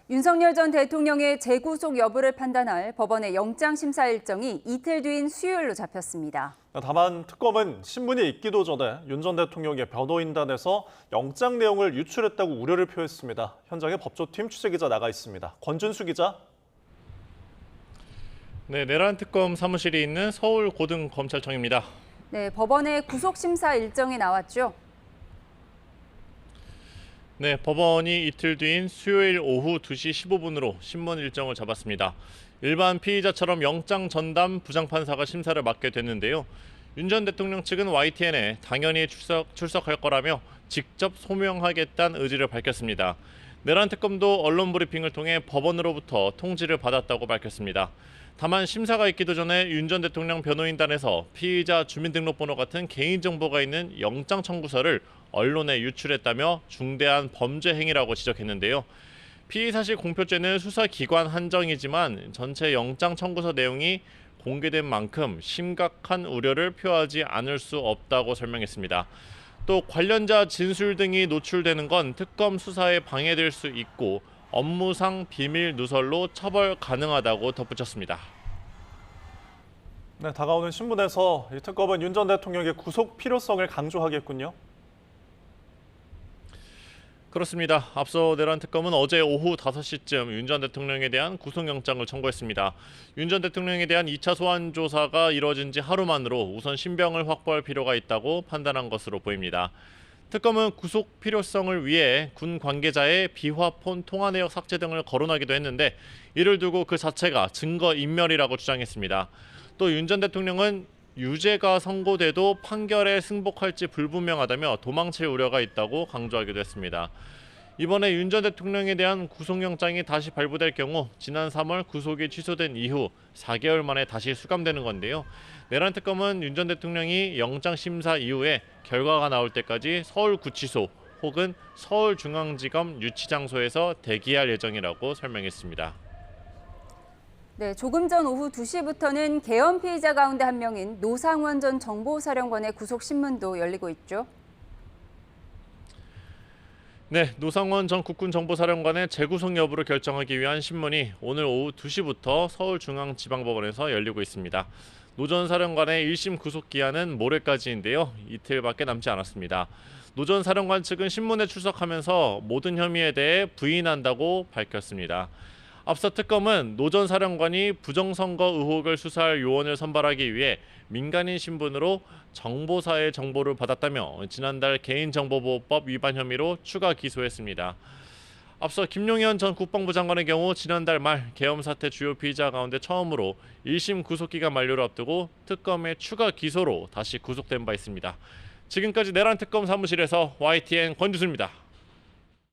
윤석열 전 대통령의 재구속 여부를 판단할 법원의 영장 심사 일정이 이틀 뒤인 수요일로 잡혔습니다. 다만 특검은 신문이 있기도 전에 윤 전 대통령의 변호인단에서 영장 내용을 유출했다고 우려를 표했습니다. 현장에 법조팀 취재기자 나가 있습니다. 권준수 기자. 네, 내란 특검 사무실이 있는 서울고등검찰청입니다. 네, 법원의 구속 심사 일정이 나왔죠. 네, 법원이 이틀 뒤인 수요일 오후 2시 15분으로 신문 일정을 잡았습니다. 일반 피의자처럼 영장 전담 부장판사가 심사를 맡게 됐는데요. 윤 전 대통령 측은 YTN에 당연히 출석할 거라며 직접 소명하겠다는 의지를 밝혔습니다. 내란 특검도 언론 브리핑을 통해 법원으로부터 통지를 받았다고 밝혔습니다. 다만 심사가 있기도 전에 윤 전 대통령 변호인단에서 피의자 주민등록번호 같은 개인정보가 있는 영장 청구서를 언론에 유출했다며 중대한 범죄 행위라고 지적했는데요. 피의사실 공표죄는 수사기관 한정이지만 전체 영장 청구서 내용이 공개된 만큼 심각한 우려를 표하지 않을 수 없다고 설명했습니다. 또 관련자 진술 등이 노출되는 건 특검 수사에 방해될 수 있고 업무상 비밀 누설로 처벌 가능하다고 덧붙였습니다. 네, 다가오는 신문에서 이 특검은 윤 전 대통령의 구속 필요성을 강조하겠군요. 그렇습니다. 앞서 내란 특검은 어제 오후 5시쯤 윤 전 대통령에 대한 구속영장을 청구했습니다. 윤 전 대통령에 대한 2차 소환 조사가 이뤄진 지 하루 만으로 우선 신병을 확보할 필요가 있다고 판단한 것으로 보입니다. 특검은 구속 필요성을 위해 군 관계자의 비화폰 통화 내역 삭제 등을 거론하기도 했는데 이를 두고 그 자체가 증거인멸이라고 주장했습니다. 또 윤 전 대통령은 유죄가 선고돼도 판결에 승복할지 불분명하다며 도망칠 우려가 있다고 강조하기도 했습니다. 이번에 윤 전 대통령에 대한 구속영장이 다시 발부될 경우 지난 3월 구속이 취소된 이후 4개월 만에 다시 수감되는 건데요. 내란 특검은 윤 전 대통령이 영장 심사 이후에 결과가 나올 때까지 서울구치소 혹은 서울중앙지검 유치장소에서 대기할 예정이라고 설명했습니다. 네, 조금 전 오후 2시부터는 계엄 피의자 가운데 한 명인 노상원 전 정보사령관의 구속 신문도 열리고 있죠. 네, 노상원 전 국군정보사령관의 재구속 여부를 결정하기 위한 신문이 오늘 오후 2시부터 서울중앙지방법원에서 열리고 있습니다. 노 전 사령관의 1심 구속 기한은 모레까지인데요. 이틀밖에 남지 않았습니다. 노 전 사령관 측은 신문에 출석하면서 모든 혐의에 대해 부인한다고 밝혔습니다. 앞서 특검은 노 전 사령관이 부정선거 의혹을 수사할 요원을 선발하기 위해 민간인 신분으로 정보사의 정보를 받았다며 지난달 개인정보보호법 위반 혐의로 추가 기소했습니다. 앞서 김용현 전 국방부 장관의 경우 지난달 말 계엄 사태 주요 피의자 가운데 처음으로 1심 구속기간 만료를 앞두고 특검의 추가 기소로 다시 구속된 바 있습니다. 지금까지 내란 특검 사무실에서 YTN 권주수입니다.